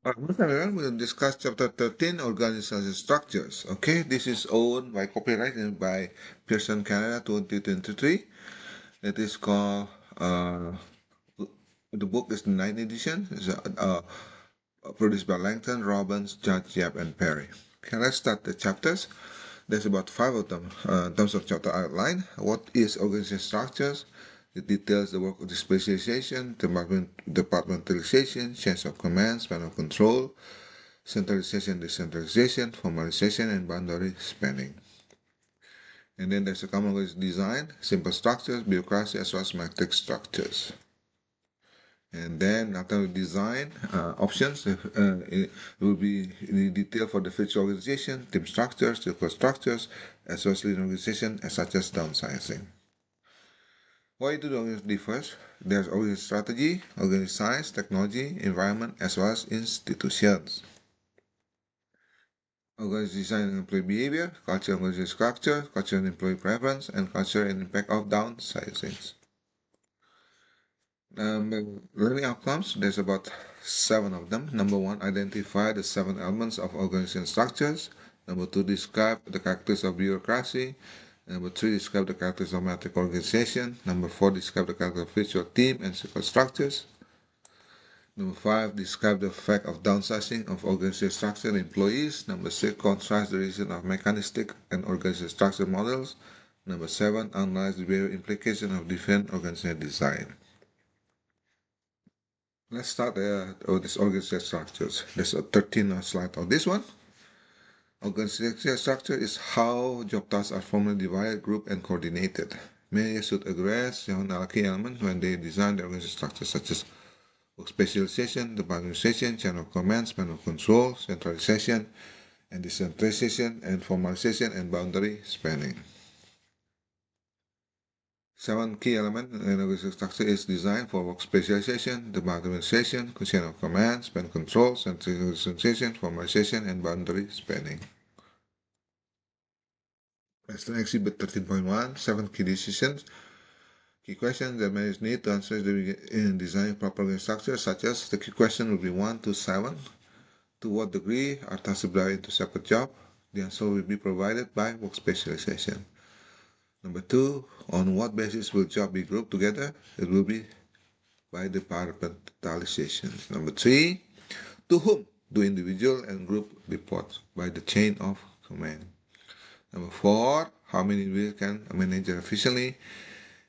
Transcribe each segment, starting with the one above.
Once again, we'll discuss chapter 13, organizational structures. Okay, this is owned by copyright and by Pearson Canada 2023. It is called, the book is the 9th edition. It's produced by Langton, Robbins, Judge, Yap, and Perry. Okay, let's start the chapters. There's about five of them in terms of chapter outline. What is organizational structures? It details the work of the specialization, departmentalization, change of command, span of control, centralization, decentralization, formalization, and boundary spanning. And then there's a common design, simple structures, bureaucracy, as well as matrix structures. And then after design options, it will be in detail for the future organization, team structures, circle structures, as well as lean organization, such as downsizing. Why do the organization differs? There's organization strategy, organization size, technology, environment, as well as institutions. Organization design and employee behavior, culture and organization structure, culture and employee preference, and culture and impact of downsizing. Learning outcomes, there's about seven of them. Number one, identify the seven elements of organization structures. Number two, describe the characters of bureaucracy. Number three, describe the characters of matrix organization. Number four, describe the character of virtual team and circle structures. Number five, describe the effect of downsizing of organizational structure and employees. Number six, contrast the reason of mechanistic and organizational structure models. Number seven, analyze the various implications of different organizational design. Let's start with this organizational structures. There's a 13 slide on this one. Organizational structure is how job tasks are formally divided, grouped, and coordinated. Managers should address the key elements when they design the organizational structure, such as work specialization, departmentalization, chain of command, span of control, centralization and decentralization, and formalization and boundary spanning. Seven key elements in organizational structure is designed for work specialization, departmentalization, chain of command, span control, centralization, formalization, and boundary spanning. Let's exhibit 13.1, seven key decisions. Key questions that managers need to answer in designing proper organizational structure, such as the key question will be 1 to 7. To what degree are tasks divided into separate jobs? The answer will be provided by work specialization. Number two, on what basis will jobs be grouped together? It will be by departmentalization. Number three, to whom do individual and group report? By the chain of command. Number four, how many individuals can a manager efficiently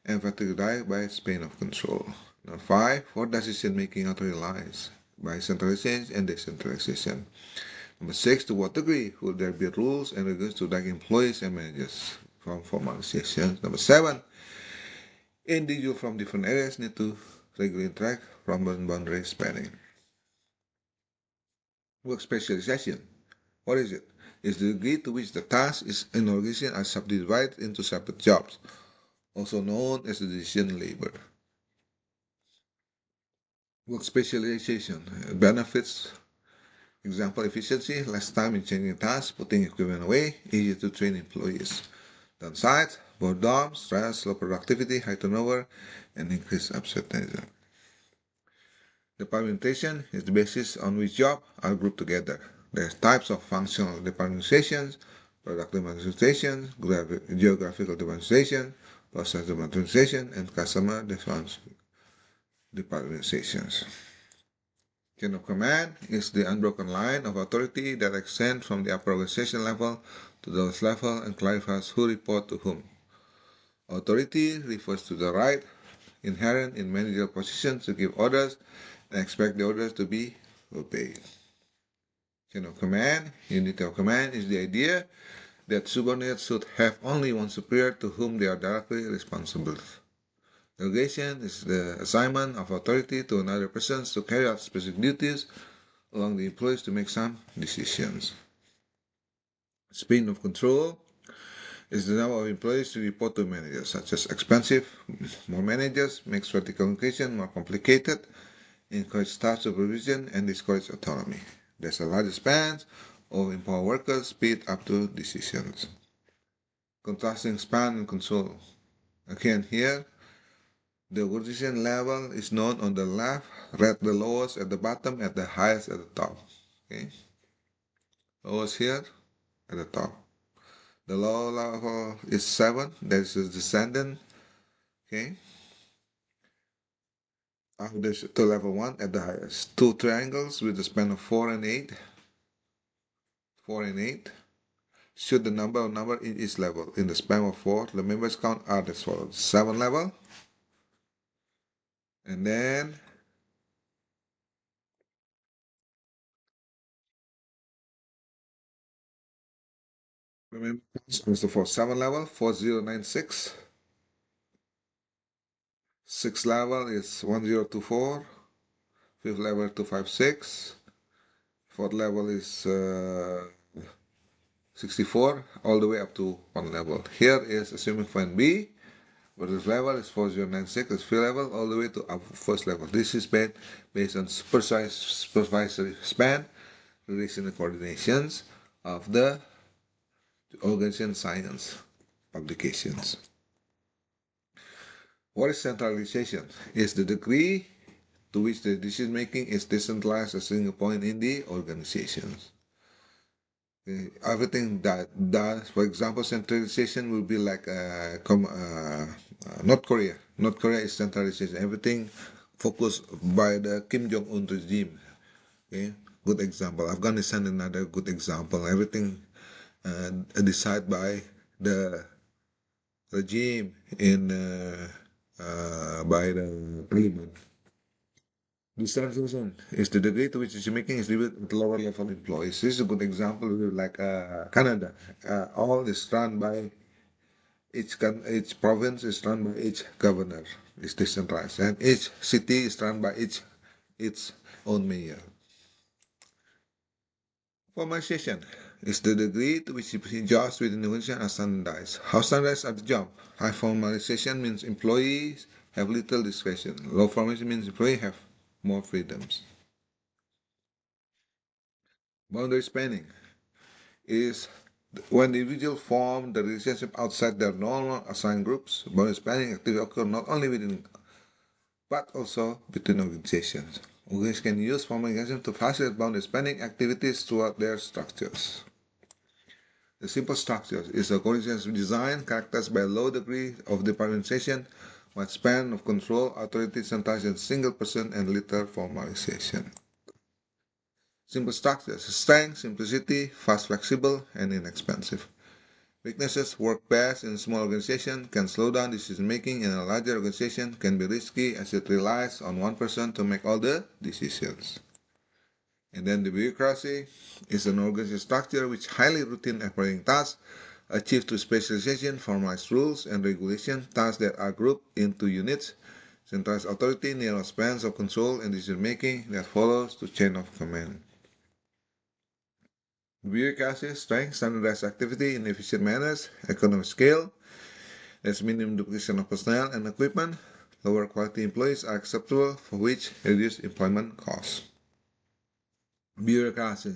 and effectively by span of control? Number five, what decision making authority lies? By centralization and decentralization. Number six, to what degree will there be rules and regulations to direct employees and managers from formalization? Number seven, individuals from different areas need to regularly interact from boundary spanning. Work specialization. What is it? It's the degree to which the task is in an organization are subdivided into separate jobs, also known as the decision labor. Work specialization benefits. Example, efficiency, less time in changing tasks, putting equipment away, easier to train employees. Downside, boredom, stress, low productivity, high turnover, and increased absenteeism. Departmentation is the basis on which jobs are grouped together. There's types of functional departmentations, product departmentation, geographical departmentation, process departmentation, and customer departmentations. Chain of command is the unbroken line of authority that extends from the upper organization level to the lowest level and clarifies who report to whom. Authority refers to the right inherent in managerial positions to give orders and expect the orders to be obeyed. Chain of command, unity of command is the idea that subordinates should have only one superior to whom they are directly responsible. Delegation is the assignment of authority to another person to carry out specific duties, allowing the employees to make some decisions. Span of control is the number of employees to report to managers, such as expensive. More managers makes vertical integration more complicated, encourage staff supervision, and discourage autonomy. There's a larger span of empower workers, speed up to decisions. Contrasting span and control. Again here, The organization level is known on the left, red the lowest at the bottom, at the highest at the top. Okay, lowest here at the top. The lower level is 7, that is the descendant. Okay, there's to level 1 at the highest. Two triangles with a span of 4 and 8. 4 and 8. Should the number in each level. In the span of 4, the members count are as follows. 7 level, and then the members counts for 7 level 4096. 6th level is 1024. 5th level 256. 4th level is 64, all the way up to 1 level. Here is assuming point B, but this level is 4096, it's 3 level, all the way to up first level. This is based on supervisory span, relation and coordinations of the organization science publications. What is centralization? Is the degree to which the decision making is decentralized at a single point in the organizations. Everything that does, for example, centralization will be like North Korea. North Korea is centralization. Everything focused by the Kim Jong-un regime. Okay, good example. Afghanistan, another good example. Everything decided by the regime by the Taliban. Decentralization is the degree to which decision making is distributed at lower level employees. This is a good example, like Canada. All is run by each province is run by each governor. It's decentralized, and each city is run by its own mayor. Formalization is the degree to which jobs within the organization are standardized. How standardized are the jobs? High formalization means employees have little discretion. Low formalization means employees have more freedoms. Boundary spanning is when the individual form the relationship outside their normal assigned groups. Boundary spanning activity occur not only within but also between organizations. Organizations can use formal organizations to facilitate boundary spanning activities throughout their structures. The simple structure is an organization's design characterized by a low degree of departmentalization, wide span of control, authority centralized in a single person, and little formalization. Simple structures: strength, simplicity, fast, flexible, and inexpensive. Weaknesses: work best in a small organization, can slow down decision making in a larger organization, can be risky as it relies on one person to make all the decisions. And then the bureaucracy is an organizational structure which highly routine operating tasks achieved through specialization, formalized rules and regulation, tasks that are grouped into units, centralized authority, narrow spans of control and decision making that follows the chain of command. Bureaucracy, strength, standardized activity in efficient manners, economic scale, there's minimum duplication of personnel and equipment, lower quality employees are acceptable, for which reduced employment costs. Bureaucracy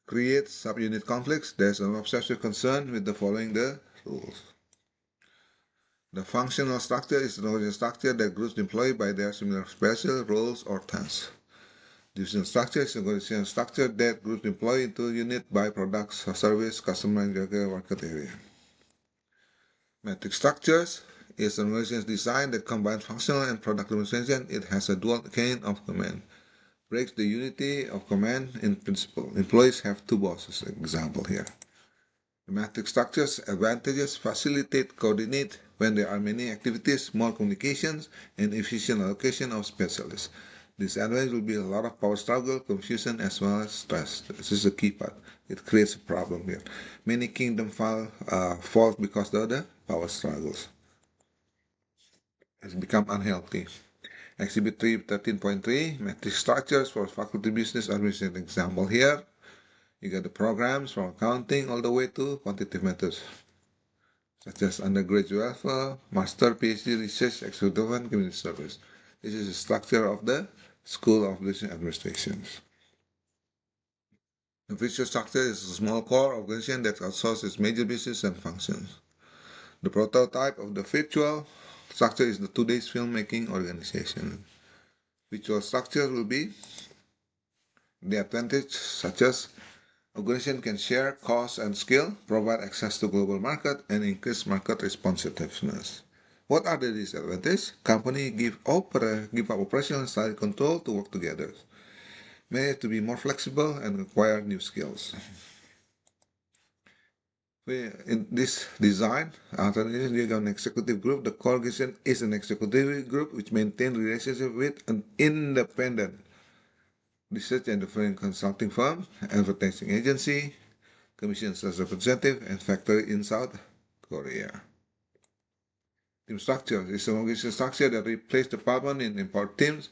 creates subunit conflicts. There's an obsessive concern with the following the rules. The functional structure is an organizational structure that groups employees by their similar special roles or tasks. Division structure is an organizational structure that groups employees into units by products or service, customer, and geographic market area. Matrix structures is an organizational design that combines functional and product administration. It has a dual chain of command. Breaks the unity of command in principle. Employees have two bosses, example here. The matrix structures advantages facilitate, coordinate when there are many activities, more communications, and efficient allocation of specialists. Disadvantage will be a lot of power struggle, confusion, as well as stress. This is the key part. It creates a problem here. Many kingdoms fall because of the power struggles. It's become unhealthy. Exhibit 313.3, matrix structures for faculty business administration example here. You got the programs from accounting all the way to quantitative methods, such as undergraduate level, master, PhD, research, executive, and community service. This is the structure of the School of Business Administration. The visual structure is a small core organization that outsources its major business and functions. The prototype of the virtual structure is the today's filmmaking organization. Visual structure will be the advantage such as organization can share cost and skill, provide access to global market, and increase market responsiveness. What are the disadvantages? Company give up operational and strategy control to work together. May have to be more flexible and acquire new skills. In this design, an executive group, the core organization is an executive group which maintains relationship with an independent research and development consulting firm, advertising agency, commission sales representative, and factory in South Korea. Team structure is an organization structure that replaces department in import teams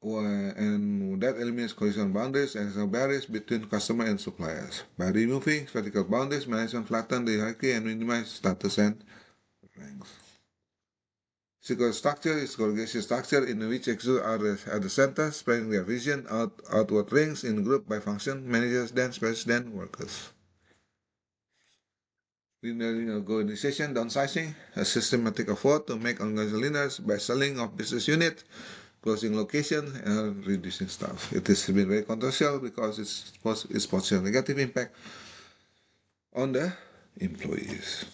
and that eliminates collision boundaries and barriers between customer and suppliers. By removing vertical boundaries, management flattens the hierarchy and minimizes status and ranks. Physical structure is organization structure in which executives are at the center, spreading their vision outward rings in group by function, managers, then specialists, then workers. Linear organization downsizing, a systematic effort to make organization linear by selling of business unit, closing location, and reducing staff. It has been very controversial because it's potential negative impact on the employees.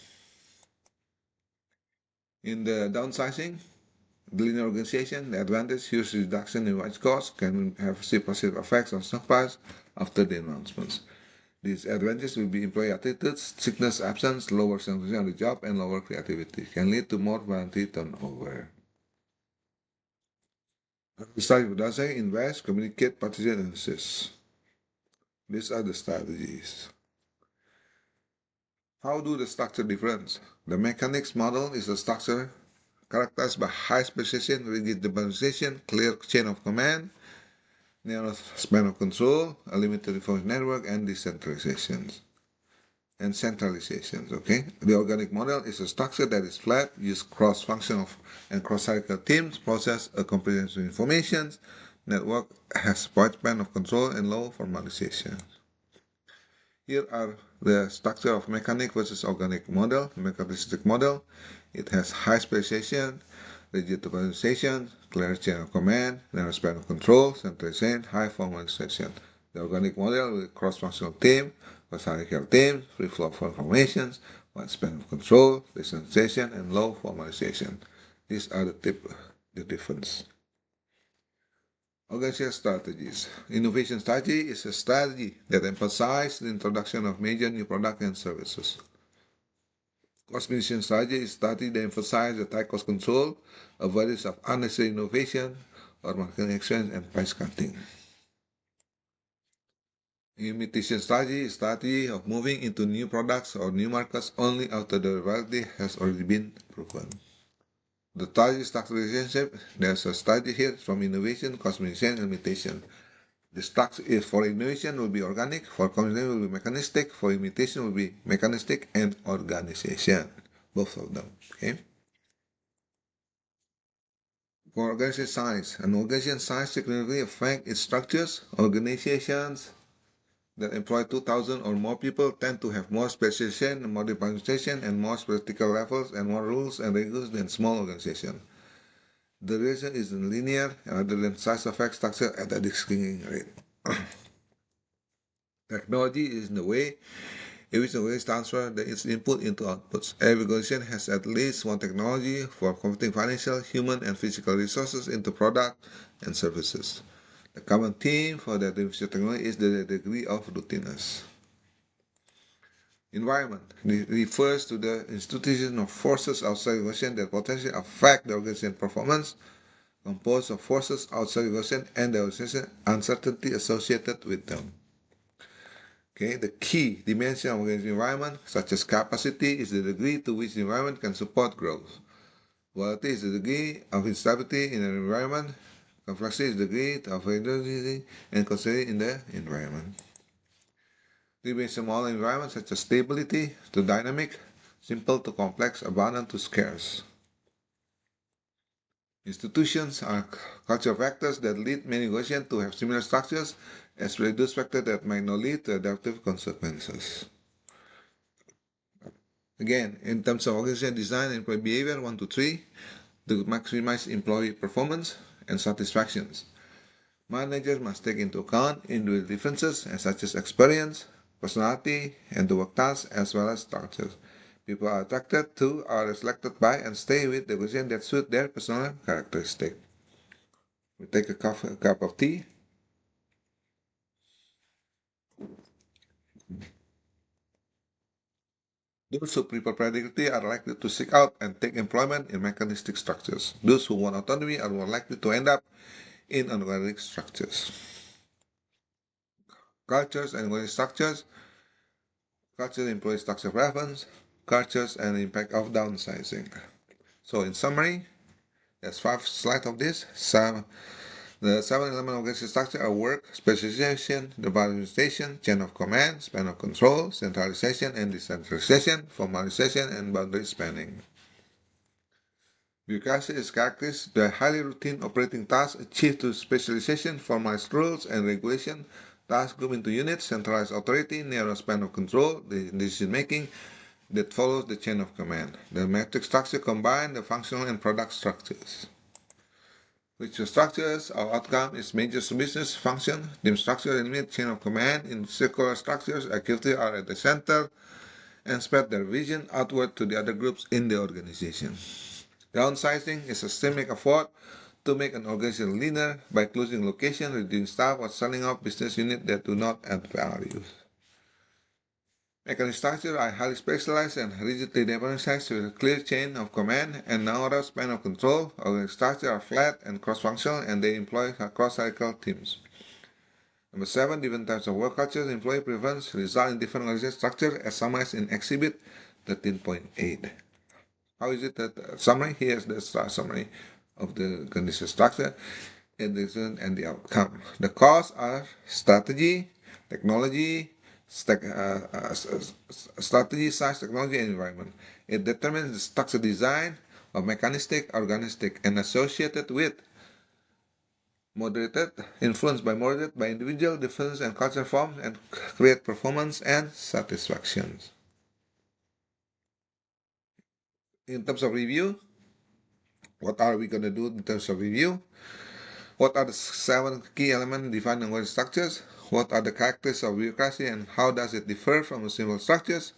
In the downsizing, the linear organization, the advantage, huge reduction in wage costs can have positive effects on stock price after the announcements. These advantages will be employee attitudes, sickness absence, lower satisfaction on the job, and lower creativity. Can lead to more voluntary turnover. Start with downsizing, invest, communicate, participate, and assist. These are the strategies. How do the structure difference? The mechanics model is a structure characterized by high specialization, rigid decentralization, clear chain of command, narrow span of control, a limited information network, and decentralization and centralizations. Okay, the organic model is a structure that is flat, use cross-functional and cross-cycle teams, process a comprehensive information network, has wide span of control and low formalization. Here are the structure of mechanic versus organic model. Mechanistic model, it has high specialization, rigid organization, clear chain of command, narrow span of control, centralization, high formalization. The organic model with cross-functional team, hierarchical team, free flow of information, wide span of control, decentralization, and low formalization. These are the difference. Organizational strategies. Innovation strategy is a strategy that emphasizes the introduction of major new products and services. Cost management strategy is a strategy that emphasizes the tight cost control, avoidance of unnecessary innovation or marketing expense and price cutting. Imitation strategy is a strategy of moving into new products or new markets only after the variety has already been proven. The strategy structure relationship, there's a strategy here from innovation, cost management, and imitation. The structure is for innovation will be organic, for communication will be mechanistic, for imitation will be mechanistic and organization. Both of them. Okay. For organization size, an organization size significantly affects its structures. Organizations that employ 2,000 or more people tend to have more specialization, more differentiation, and more practical levels and more rules and regulations than small organizations. The reason is linear rather than size affects structure at a decreasing rate. Technology is in the way in which the waste transfer its input into outputs. Every organization has at least one technology for converting financial, human, and physical resources into product and services. The common theme for the technology is the degree of routineness. Environment refers to the institution of forces outside the organization that potentially affect the organization performance, composed of forces outside the organization and the organization uncertainty associated with them. Okay, the key dimension of organization environment, such as capacity, is the degree to which the environment can support growth. Volatility is the degree of instability in an environment. Complexity is the degree of heterogeneity and consistency in the environment. Three-dimensional model environment, such as stability to dynamic, simple to complex, abundant to scarce. Institutions are cultural factors that lead many organizations to have similar structures as reduced factors that might not lead to adaptive consequences. Again, in terms of organization design and employee behavior, 1 to 3, to maximize employee performance and satisfactions. Managers must take into account individual differences such as experience, personality, and the work tasks as well as structures. People are attracted to, are selected by, and stay with the organization that suit their personal characteristic. We take a cup of tea. Those who prefer predictability are likely to seek out and take employment in mechanistic structures. Those who want autonomy are more likely to end up in unorganic structures. Cultures and organic structures. Culture employee structure preference. Cultures and impact of downsizing. So in summary, there's 5 slides of this. The 7 elements of organizational structure are work, specialization, departmentalization, chain of command, span of control, centralization and decentralization, formalization, and boundary spanning. Bureaucracy is characterized by highly routine operating tasks achieved through specialization, formalized rules and regulation, tasks grouped into units, centralized authority, narrow span of control, decision making that follows the chain of command. The metric structure combines the functional and product structures. Ritual structures, our outcome is major business function, team structure and mid chain of command. In circular structures, activities are at the center and spread their vision outward to the other groups in the organization. Downsizing is a systemic effort to make an organization leaner by closing locations, reducing staff, or selling off business units that do not add value. Mechanical structures are highly specialized and rigidly departmentalized with a clear chain of command and narrow span of control. Organic structures are flat and cross-functional, and they employ cross-cycle teams. Number 7, different types of work cultures, employee preference result in different organizational structures as summarized in Exhibit 13.8. How is it that summary? Here's the summary of the organizational structure and the outcome. The costs are strategy, technology, strategy, size, technology, and environment. It determines the structure design of mechanistic, organistic, and associated with influenced by individual differences and cultural forms, and create performance and satisfactions. In terms of review, what are we going to do in terms of review? What are the 7 key elements defined in organizational structures? What are the characteristics of bureaucracy and how does it differ from simple structures?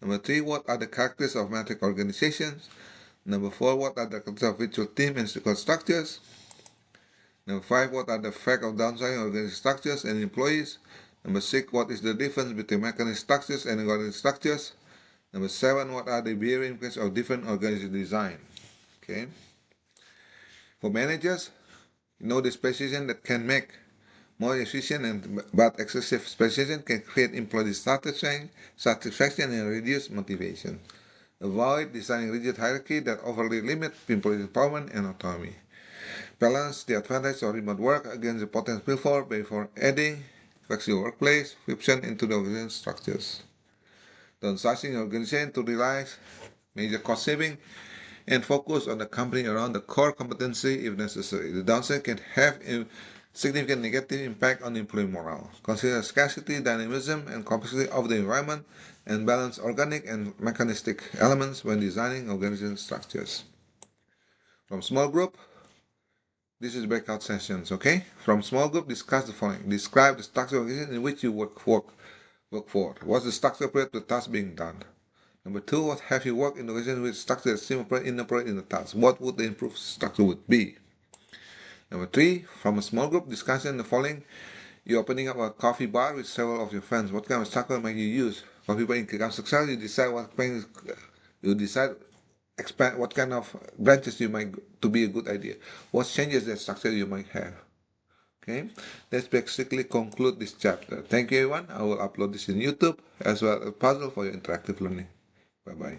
Number 3, what are the characteristics of metric organizations? Number 4, what are the characteristics of virtual team and circular structures? Number 5, what are the effects of downsizing organizational structures and employees? Number 6, what is the difference between mechanical structures and organic structures? Number 7, what are the behavior implications of different organizational design? Okay. For managers, the specialization that can make more efficient but excessive specialization can create employee satisfaction and reduce motivation. Avoid designing rigid hierarchy that overly limit employee empowerment and autonomy. Balance the advantage of remote work against the potential pitfall before adding flexible workplace friction into the organization structures. Downsizing the organization to realize major cost saving and focus on the company around the core competency if necessary. The downside can have a significant negative impact on employee morale. Consider scarcity, dynamism, and complexity of the environment, and balance organic and mechanistic elements when designing organizational structures. From small group, this is breakout sessions, okay? From small group, discuss the following. Describe the structure of organization in which you work for. What's the structure appropriate to the task being done? Number 2, what have you worked in the organization with structure that seems inappropriate in the task? What would the improved structure would be? Number 3, from a small group discussion the following. You're opening up a coffee bar with several of your friends. What kind of structure might you use? Coffee bar income success, you decide expand what kind of branches you might to be a good idea. What changes that structure you might have. Okay, let's basically conclude this chapter. Thank you everyone. I will upload this in YouTube as well as a puzzle for your interactive learning. Bye bye.